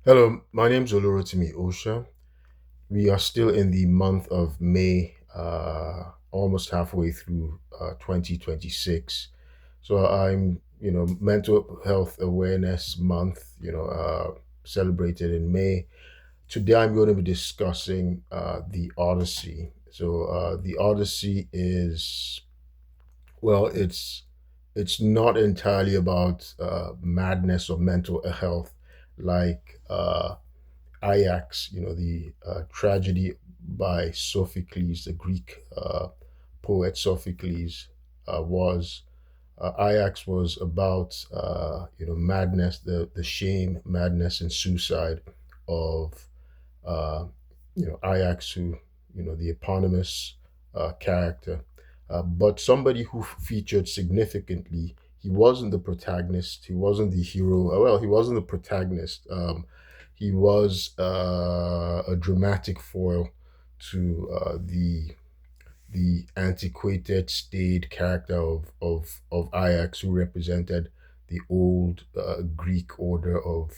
Hello, my name's Olorotimi Osha. We are still in the month of May, almost halfway through 2026. So Mental Health Awareness Month, celebrated in May. Today I'm going to be discussing the Odyssey. The Odyssey is, well, it's not entirely about madness or mental health like Ajax, the tragedy by Sophocles, the Greek poet Sophocles, was Ajax was about madness, the shame, madness, and suicide of uh, Ajax, who the eponymous character, but somebody who featured significantly. He wasn't the protagonist. He wasn't the hero. Well, he wasn't the protagonist. He was a dramatic foil to the antiquated, staid character of Ajax, who represented the old Greek order of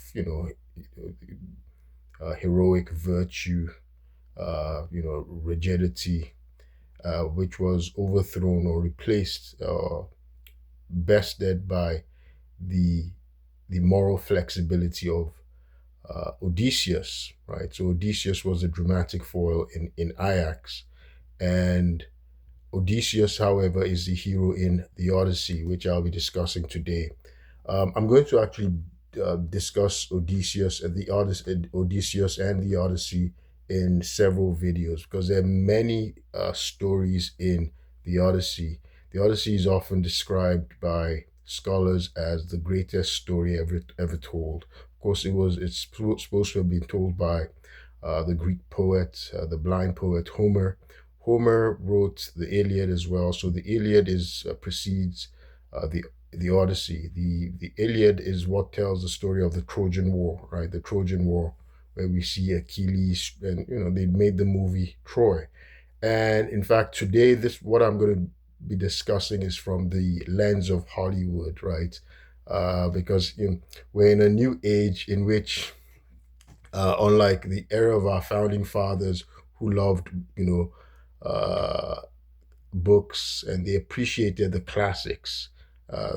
heroic virtue, rigidity, which was overthrown or replaced, bested by the the moral flexibility of Odysseus, right? So Odysseus was a dramatic foil in Ajax, and Odysseus, however, is the hero in the Odyssey, which I'll be discussing today. I'm going to actually discuss Odysseus and the Odyssey in several videos because there are many stories in the Odyssey. The Odyssey is often described by scholars as the greatest story ever told. Of course, supposed to have been told by the Greek poet, the blind poet Homer. Homer wrote the Iliad as well. So the Iliad is precedes the Odyssey. The Iliad is what tells the story of the Trojan War, right? The Trojan War, where we see Achilles, and they made the movie Troy. And in fact, today, this what I'm going to be discussing is from the lens of Hollywood, right? Because we're in a new age in which, unlike the era of our founding fathers who loved, books, and they appreciated the classics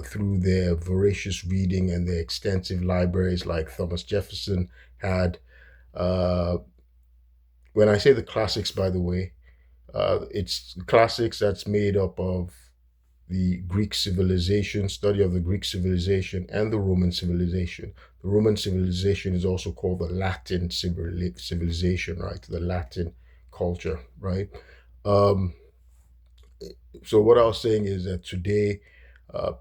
through their voracious reading and their extensive libraries, like Thomas Jefferson had. Uh, when I say the classics, by the way, it's classics that's made up of the Greek civilization, study of the Greek civilization, and the Roman civilization. The Roman civilization is also called the Latin civilization, right? The Latin culture, right? Um, so what I was saying is that today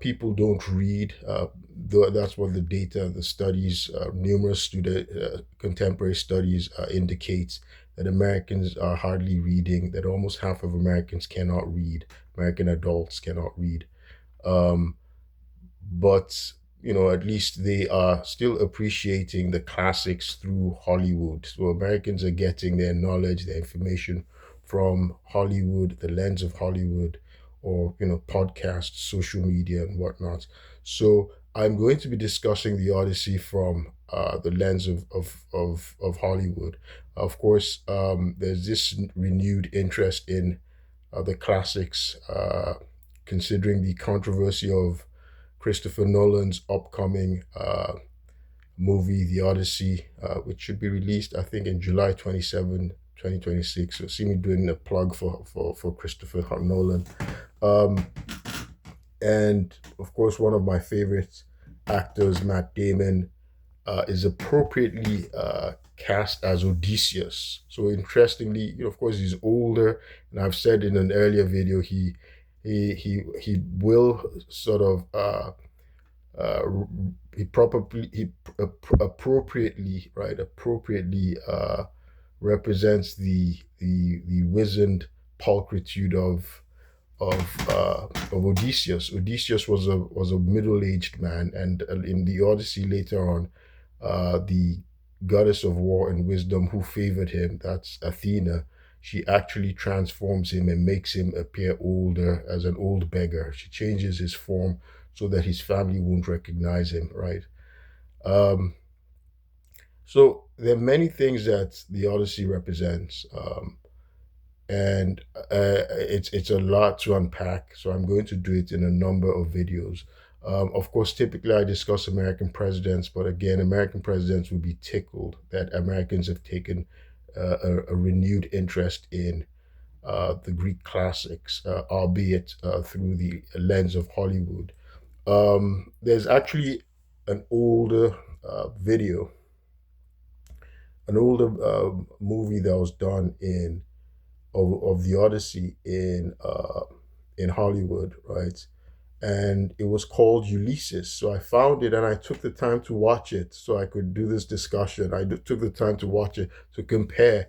people don't read. That's what the data, the studies, numerous contemporary studies indicates that Americans are hardly reading. That almost half of Americans cannot read. American adults cannot read. Um, but at least they are still appreciating the classics through Hollywood. So Americans are getting their knowledge, their information from Hollywood, the lens of Hollywood, or podcasts, social media, and whatnot. So I'm going to be discussing the Odyssey from the lens of Hollywood. Of course, there's this renewed interest in the classics, considering the controversy of Christopher Nolan's upcoming movie, The Odyssey, which should be released, I think, in July 27, 2026. So see me doing a plug for Christopher Nolan. Um, and of course, one of my favorite actors, Matt Damon, is appropriately cast as Odysseus. So interestingly, of course, he's older, and I've said in an earlier video he will sort of uh, he appropriately, right, appropriately represents the wizened pulchritude of Odysseus. Odysseus was a middle aged man, and in the Odyssey later on, the goddess of war and wisdom who favored him, that's Athena, she actually transforms him and makes him appear older as an old beggar. She changes his form so that his family won't recognize him, right? Um, So there are many things that the Odyssey represents, and it's a lot to unpack. So I'm going to do it in a number of videos. Of course, typically I discuss American presidents, but again, American presidents will be tickled that Americans have taken a renewed interest in the Greek classics, albeit through the lens of Hollywood. There's actually an older video, an older movie that was done of the Odyssey in Hollywood, right? And it was called Ulysses. So I found it and I took the time to watch it so I could do this discussion. Took the time to watch it to compare.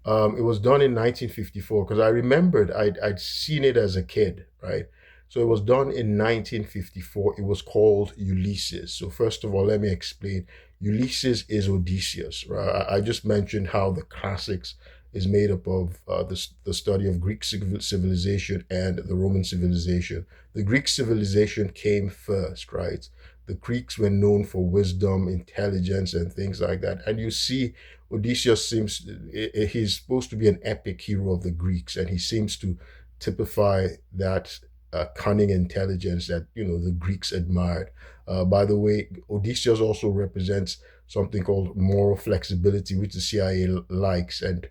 It was done in 1954 because I remembered I'd seen it as a kid, right? So it was done in 1954. It was called Ulysses. So first of all, let me explain. Ulysses is Odysseus, right? I just mentioned how the classics is made up of the study of Greek civilization and the Roman civilization. The Greek civilization came first, right? The Greeks were known for wisdom, intelligence, and things like that. And you see, Odysseus seems, he's supposed to be an epic hero of the Greeks, and he seems to typify that cunning intelligence that, the Greeks admired. By the way, Odysseus also represents something called moral flexibility, which the CIA likes. And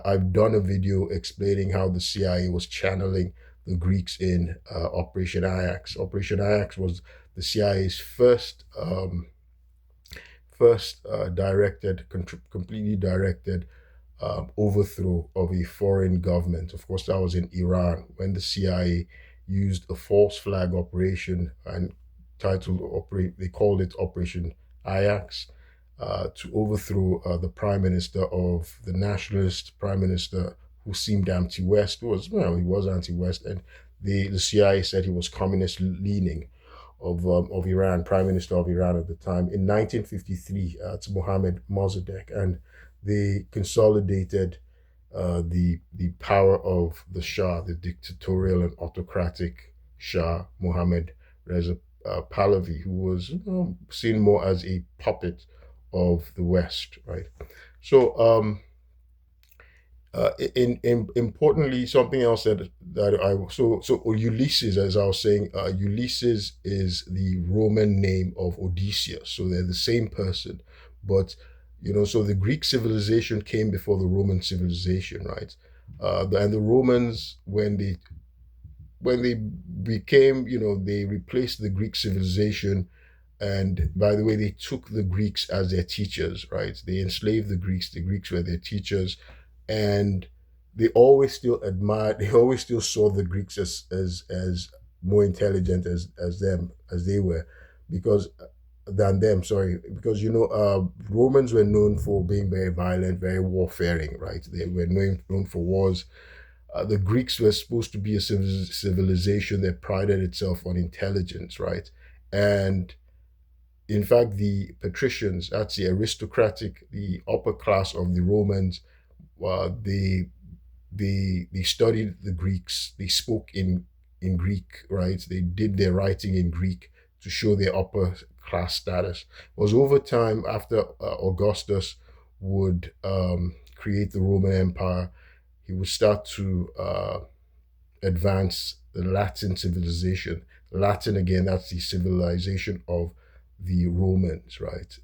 I've done a video explaining how the CIA was channeling the Greeks in Operation Ajax. Operation Ajax was the CIA's first completely directed overthrow of a foreign government. Of course, that was in Iran when the CIA used a false flag operation and they called it Operation Ajax to overthrow the prime minister of the nationalist prime minister who seemed anti-West. He was anti-West, and the CIA said he was communist leaning of Iran, prime minister of Iran at the time. In 1953, it's Mohammad Mossadegh, and they consolidated the power of the Shah, the dictatorial and autocratic Shah Mohammad Reza Pahlavi, who was seen more as a puppet of the West, right? So, importantly, something else that Ulysses, as I was saying, Ulysses is the Roman name of Odysseus, so they're the same person, but so the Greek civilization came before the Roman civilization, right? And the Romans, when they became, they replaced the Greek civilization. And by the way, they took the Greeks as their teachers, right? They enslaved the Greeks. The Greeks were their teachers, and they always still saw the Greeks as more intelligent as they were, because than them, sorry, because Romans were known for being very violent, very warfaring, right? They were known for wars. The Greeks were supposed to be a civilization that prided itself on intelligence, right? And in fact, the patricians, that's the upper class of the Romans, they studied the Greeks. They spoke in Greek, right? They did their writing in Greek to show their upper class status. It was over time after Augustus would create the Roman Empire, he would start to advance the Latin civilization. Latin, again, that's the civilization of the Romans, right?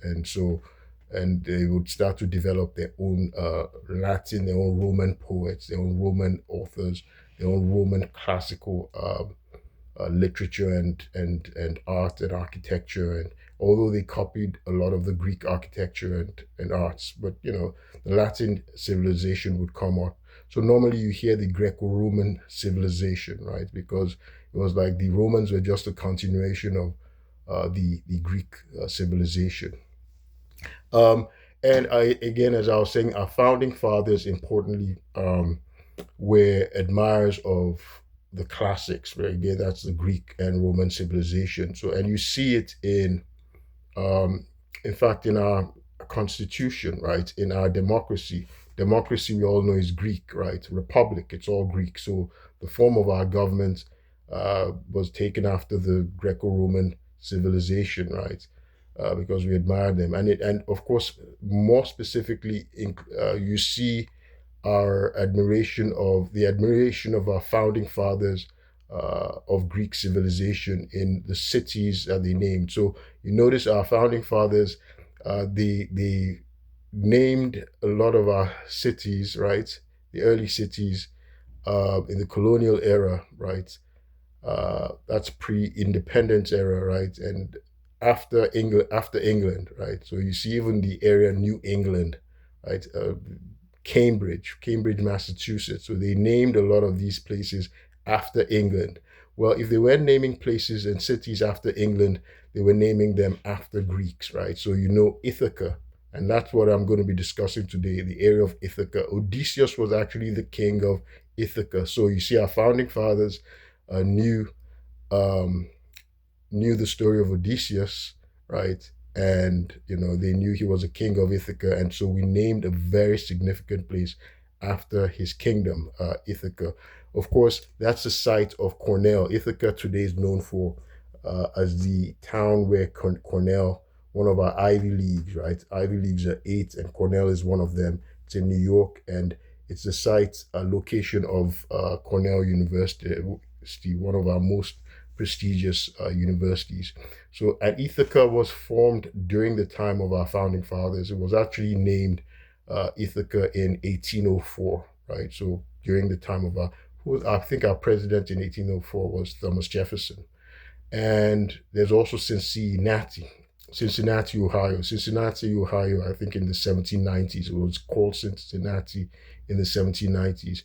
And they would start to develop their own Latin, their own Roman poets, their own Roman authors, their own Roman classical literature and art and architecture. And although they copied a lot of the Greek architecture and arts, but the Latin civilization would come up. So normally you hear the Greco-Roman civilization, right? Because it was like the Romans were just a continuation of the Greek civilization. Um, and again, as I was saying, our founding fathers, importantly, were admirers of the classics. Right? Again, that's the Greek and Roman civilization. So, and you see it um, in fact, in our constitution, right? In our democracy. Democracy, we all know, is Greek, right? Republic, it's all Greek. So the form of our government was taken after the Greco-Roman civilization, right? because we admire them. And of course, more specifically, you see our admiration of our founding fathers of Greek civilization in the cities that they named. So you notice our founding fathers, they named a lot of our cities, right? The early cities in the colonial era, right? That's pre-independence era, right? And after England, right? So you see even the area New England, right? Cambridge, Massachusetts. So they named a lot of these places after England. Well, if they were naming places and cities after England, they were naming them after Greeks, right? So you know Ithaca, and that's what I'm going to be discussing today, the area of Ithaca. Odysseus was actually the king of Ithaca. So you see our founding fathers knew um, knew the story of Odysseus, right? And they knew he was a king of Ithaca, and so we named a very significant place after his kingdom, Ithaca. Of course, that's the site of Cornell. Ithaca today is known for as the town where Cornell, one of our Ivy Leagues, right? Ivy Leagues are eight, and Cornell is one of them. It's in New York, and it's the site, location of Cornell University, one of our most prestigious universities. So, and Ithaca was formed during the time of our founding fathers. It was actually named Ithaca in 1804, right? So, during the time of I think our president in 1804 was Thomas Jefferson. And there's also Cincinnati, Ohio, I think in the 1790s. It was called Cincinnati in the 1790s.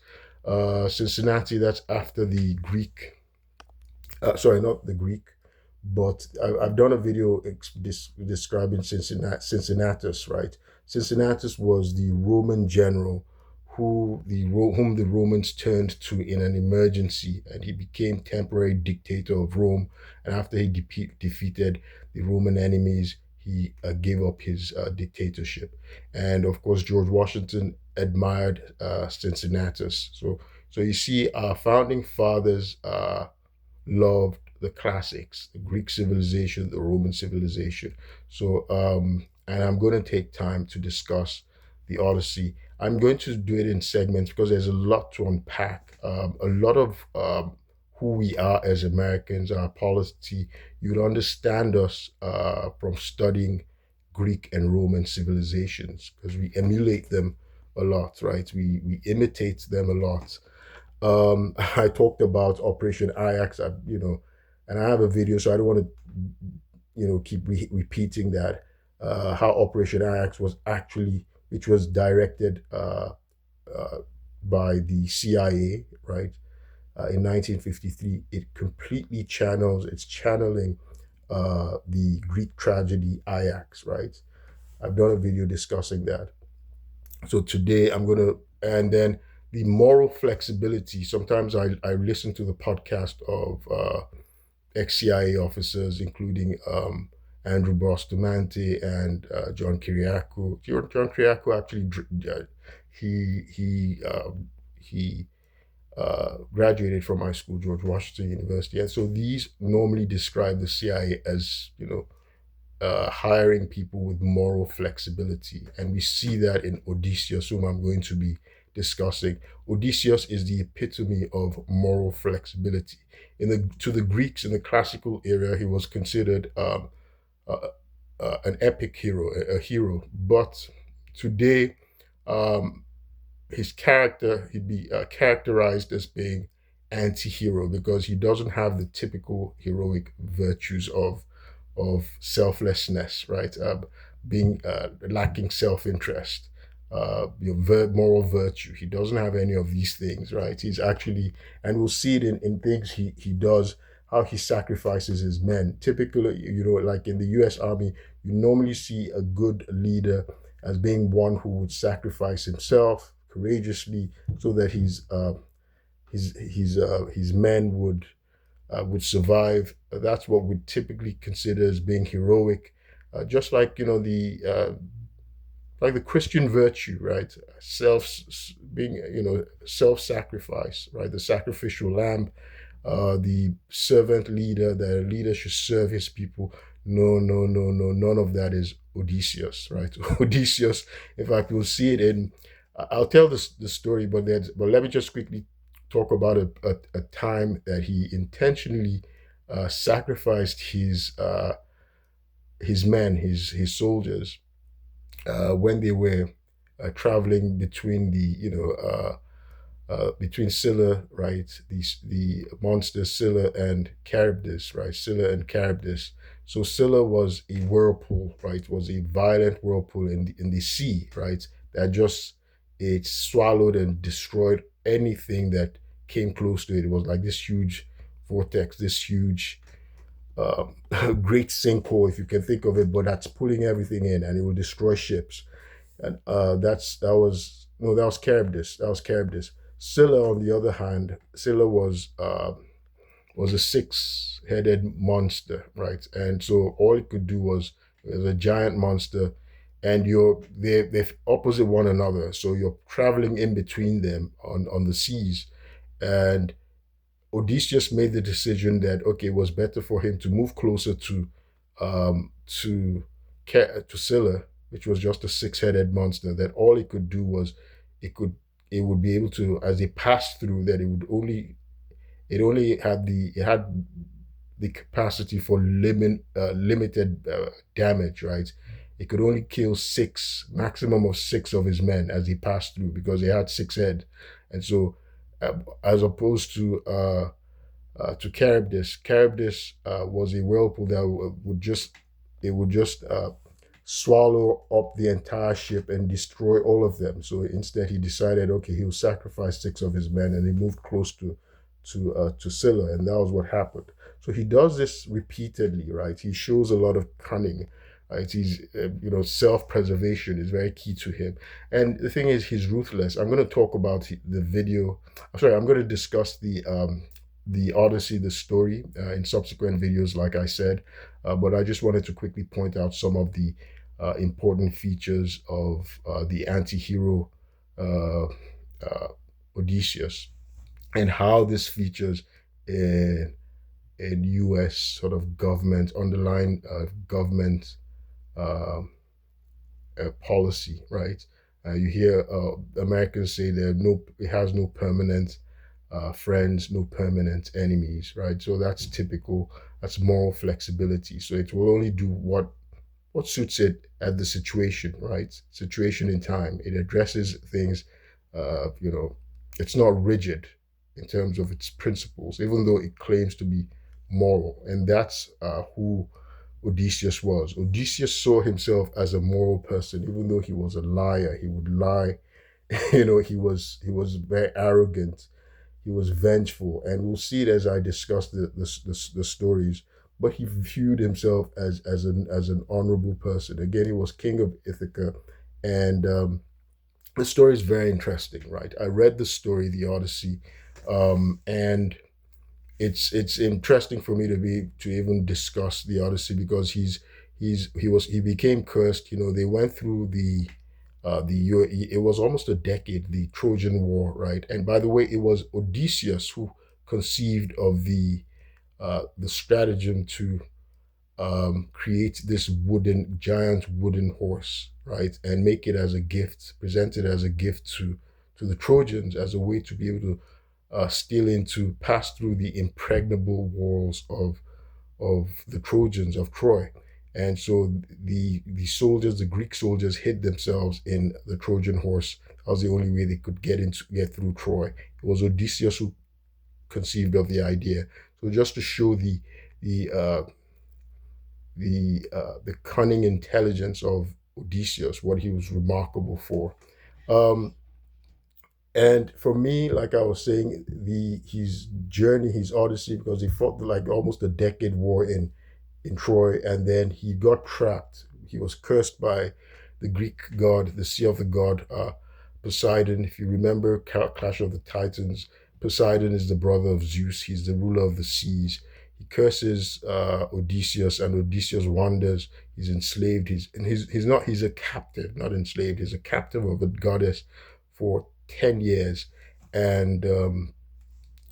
Cincinnati, that's after the Greek, sorry, not the Greek, but I've done a video describing Cincinnatus, right? Cincinnatus was the Roman general whom the Romans turned to in an emergency, and he became temporary dictator of Rome. And after he defeated the Roman enemies, he gave up his dictatorship. And of course, George Washington admired Cincinnatus. So you see, our founding fathers loved the classics, the Greek civilization, the Roman civilization. So, and I'm going to take time to discuss the Odyssey. I'm going to do it in segments because there's a lot to unpack. A lot of who we are as Americans, our polity. You'd understand us from studying Greek and Roman civilizations because we emulate them a lot, right? We imitate them a lot. I talked about Operation Ajax, and I have a video, so I don't want to, keep repeating that. How Operation Ajax was actually, which was directed by the CIA, right? In 1953, it's channeling the Greek tragedy Ajax, right? I've done a video discussing that. So today and then the moral flexibility. Sometimes I listen to the podcast of ex-CIA officers, including Andrew Bustamante and John Kiriakou. John Kiriakou actually he graduated from my school, George Washington University, and so these normally describe the CIA as hiring people with moral flexibility. And we see that in Odysseus, whom I'm going to be discussing. Odysseus is the epitome of moral flexibility. To the Greeks in the classical era, he was considered an epic hero, a hero. But today, um, his character, he'd be characterized as being anti-hero because he doesn't have the typical heroic virtues of selflessness, right? Being lacking self-interest, moral virtue. He doesn't have any of these things, right? He's actually, and we'll see it in things he does, how he sacrifices his men. Typically, like in the U.S. Army, you normally see a good leader as being one who would sacrifice himself courageously so that his men would survive. That's what we typically consider as being heroic, just like the Christian virtue, right? Self-sacrifice, right? The sacrificial lamb, the servant leader. That a leader should serve his people, No, no, no, no. None of that is Odysseus, right? Odysseus, in fact, we'll see it in. I'll tell this the story, but let me just quickly talk about a time that he intentionally sacrificed his men, his soldiers, when they were traveling between between Scylla, right? The monster Scylla and Charybdis, right? Scylla and Charybdis. So Scylla was a whirlpool, right? Was a violent whirlpool in the sea, right? That just it swallowed and destroyed anything that came close to it. It was like this huge vortex, this huge um, great sinkhole, if you can think of it, but that's pulling everything in, and it will destroy ships. And that was no, that was Charybdis. That was Charybdis. Scylla, on the other hand, Scylla was a six-headed monster, right? And so all it could do was it was a giant monster, and they're opposite one another. So you're traveling in between them on the seas, and Odysseus made the decision that okay, it was better for him to move closer um, to to Scylla, which was just a six-headed monster. That all it could do was it could it would be able to, as it passed through, that it only had the capacity for limited damage, right? It could only kill six, maximum of six of his men as he passed through because they had six heads, and so as opposed to Charybdis. Charybdis was a whirlpool that would just swallow up the entire ship and destroy all of them. So instead, he decided, okay, he'll sacrifice six of his men, and he moved close to Scylla, and that was what happened. So he does this repeatedly, right? He shows a lot of cunning. Right? He's, self-preservation is very key to him, and the thing is, he's ruthless. I'm going to talk about the video. I'm sorry, I'm going to discuss the Odyssey, the story, in subsequent videos, like I said. But I just wanted to quickly point out some of the important features of the anti-hero uh, uh, Odysseus and how this features in U.S. sort of government, underlying government uh, policy, right? You hear Americans say it has no permanent friends, no permanent enemies, right? So that's typical. That's moral flexibility. So it will only do what suits it at the situation, right? Situation in time. It addresses things. It's not rigid in terms of its principles, even though it claims to be moral, and that's who Odysseus was. Odysseus saw himself as a moral person, even though he was a liar. He would lie. He was very arrogant. He was vengeful, and we'll see it as I discuss the stories. But he viewed himself as an honorable person. Again, he was king of Ithaca, and the story is very interesting, right? I read the story, the Odyssey, and it's interesting for me to even discuss the Odyssey because he became cursed. They went through it was almost a decade, the Trojan War, right? And by the way, it was Odysseus who conceived of the stratagem to create this giant wooden horse, right, and make it as a gift, present it as a gift to the Trojans as a way to be able to pass through the impregnable walls of the Trojans of Troy. And so the Greek soldiers hid themselves in the Trojan horse. That was the only way they could get through Troy. It was Odysseus who conceived of the idea. So just to show the uh, the cunning intelligence of Odysseus, what he was remarkable for. Um, and for me, like I was saying, the his journey, his Odyssey, because he fought like almost a decade war in Troy, and then he got trapped. He was cursed by the Greek god, the sea of the god Poseidon. If you remember Clash of the Titans, Poseidon is the brother of Zeus. He's the ruler of the seas. He curses Odysseus, and Odysseus wanders. He's enslaved. He's a captive, not enslaved. He's a captive of a goddess for 10 years, and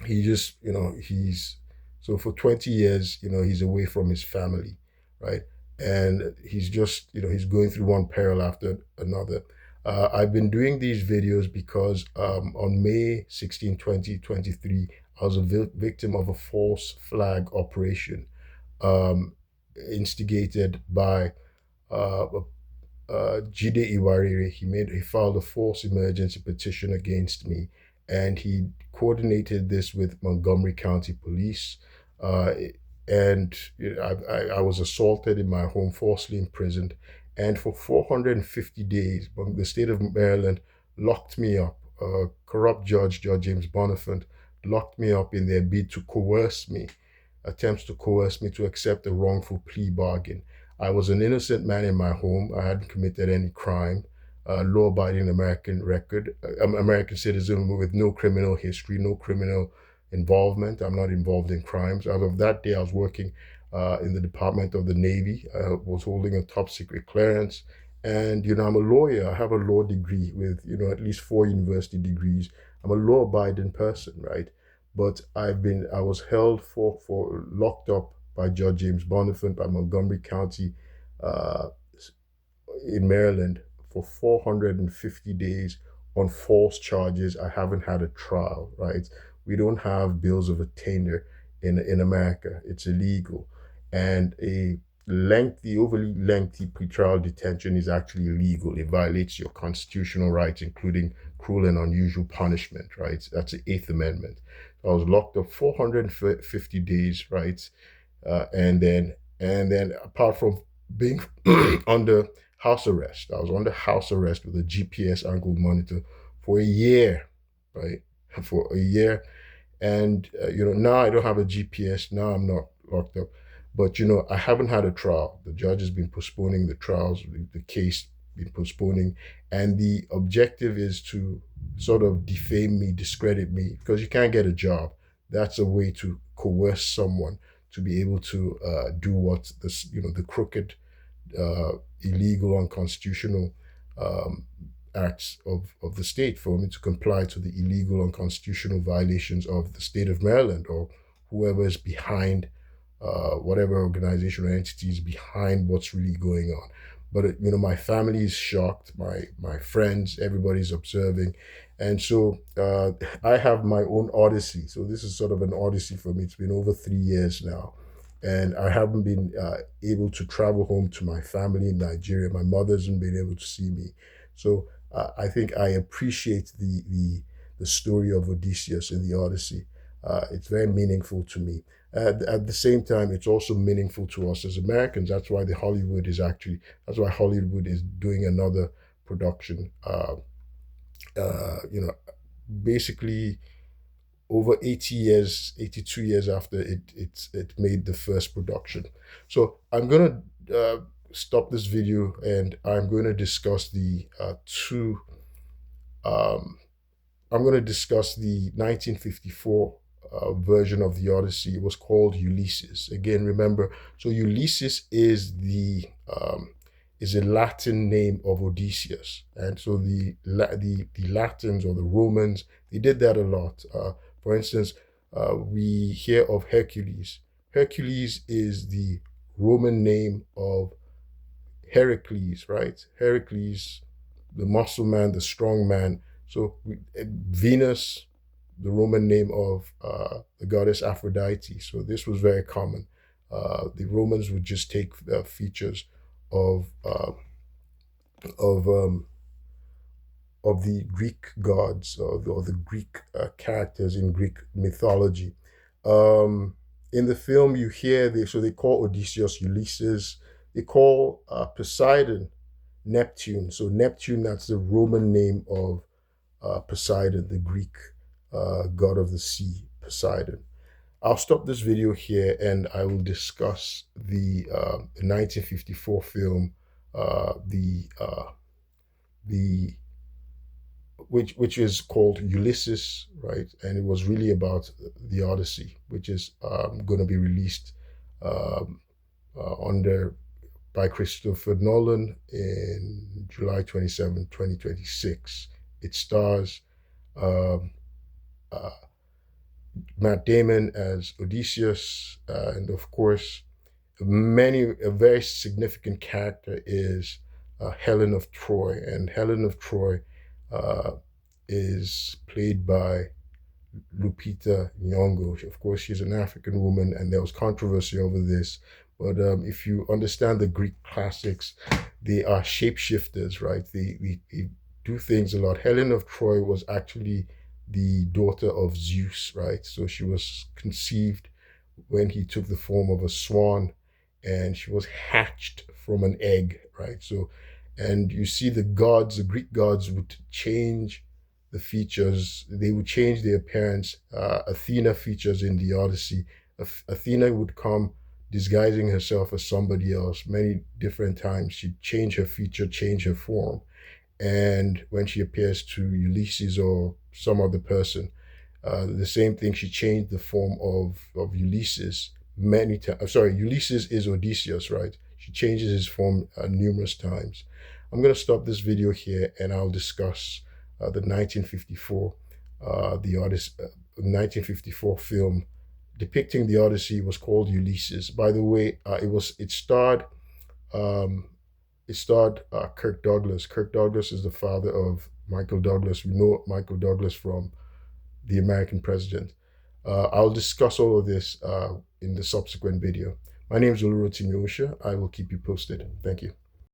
he just he's so for 20 years he's away from his family, right? and he's just, he's going through one peril after another. I've been doing these videos because on May 16, 2023, I was a victim of a false flag operation, um, instigated by uh, Jide Iwarire. He filed a false emergency petition against me, and he coordinated this with Montgomery County Police. Uh, and I was assaulted in my home, falsely imprisoned, and for 450 days, the state of Maryland locked me up. A corrupt judge, Judge James Bonifant, locked me up in their bid to coerce me, attempts to coerce me to accept a wrongful plea bargain. I was an innocent man in my home. I hadn't committed any crime. Law-abiding American record, American citizen with no criminal history, no criminal involvement. I'm not involved in crimes. As of that day, I was working in the Department of the Navy. I was holding a top secret clearance. And, I'm a lawyer. I have a law degree with, at least 4 university degrees. I'm a law-abiding person, right? But I was held for locked up by Judge James Bonifant by Montgomery County uh, in Maryland for 450 days on false charges. I haven't had a trial, right? We don't have bills of attainder in America. It's illegal. And a overly lengthy pretrial detention is actually illegal. It violates your constitutional rights, including cruel and unusual punishment, right? That's the Eighth Amendment. I was locked up 450 days, right? And then apart from being under house arrest, I was under house arrest with a GPS angled monitor for a year, right? For a year. And now I don't have a GPS. Now I'm not locked up. But I haven't had a trial. The judge has been postponing the trials, the case been postponing, and the objective is to sort of defame me, discredit me, because you can't get a job. That's a way to coerce someone to be able to do what the crooked, illegal, unconstitutional um, acts of the state, for me to comply to the illegal, unconstitutional violations of the state of Maryland, or whoever is behind, whatever organization or entity is behind what's really going on. But my family is shocked. My friends, everybody's observing, and so I have my own Odyssey. So this is sort of an Odyssey for me. It's been over 3 years now, and I haven't been able to travel home to my family in Nigeria. My mother hasn't been able to see me. So I think I appreciate the story of Odysseus in the Odyssey. It's very meaningful to me. At the same time, it's also meaningful to us as Americans. That's why Hollywood is doing another production. You know, basically over 80 years, 82 years after it made the first production. So I'm gonna stop this video, and I'm going to discuss the two. Um, I'm going to discuss the 1954 version of the Odyssey. It was called Ulysses. Again, remember, so Ulysses is a Latin name of Odysseus, and so the Latins or the Romans, they did that a lot. For instance, we hear of Hercules. Hercules is the Roman name of Heracles, right? Heracles, the muscle man, the strong man. So Venus, the Roman name of the goddess Aphrodite. So this was very common. The Romans would just take features of uh, of um, of the Greek gods, or the Greek characters in Greek mythology. Um, in the film, you hear they call Odysseus Ulysses. They call Poseidon Neptune. So Neptune, that's the Roman name of Poseidon, the Greek god of the sea, Poseidon. I'll stop this video here, and I will discuss the 1954 film, the which is called Ulysses, right? And it was really about the Odyssey, which is going to be released um, under by Christopher Nolan in July 27, 2026. It stars um, uh, Matt Damon as Odysseus, and of course, A very significant character is Helen of Troy, and Helen of Troy uh, is played by Lupita Nyong'o. Of course, she's an African woman, and there was controversy over this. But if you understand the Greek classics, they are shapeshifters, right? They do things a lot. Helen of Troy was actually the daughter of Zeus, right? So she was conceived when he took the form of a swan, and she was hatched from an egg, right? So, and you see the gods, the Greek gods would change the features, they would change their appearance. Athena features in the Odyssey. Athena would come disguising herself as somebody else many different times. She'd change her feature, change her form. And when she appears to Ulysses or some other person, the same thing, she changed the form of Ulysses many times. Sorry, Ulysses is Odysseus, right? She changes his form numerous times. I'm going to stop this video here and I'll discuss the 1954, the Odyssey, 1954 film depicting the Odyssey was called Ulysses. By the way, um, it starred Kirk Douglas. Kirk Douglas is the father of Michael Douglas. We know Michael Douglas from The American President. I'll discuss all of this in the subsequent video. My name is Oluro Timosha. I will keep you posted. Thank you.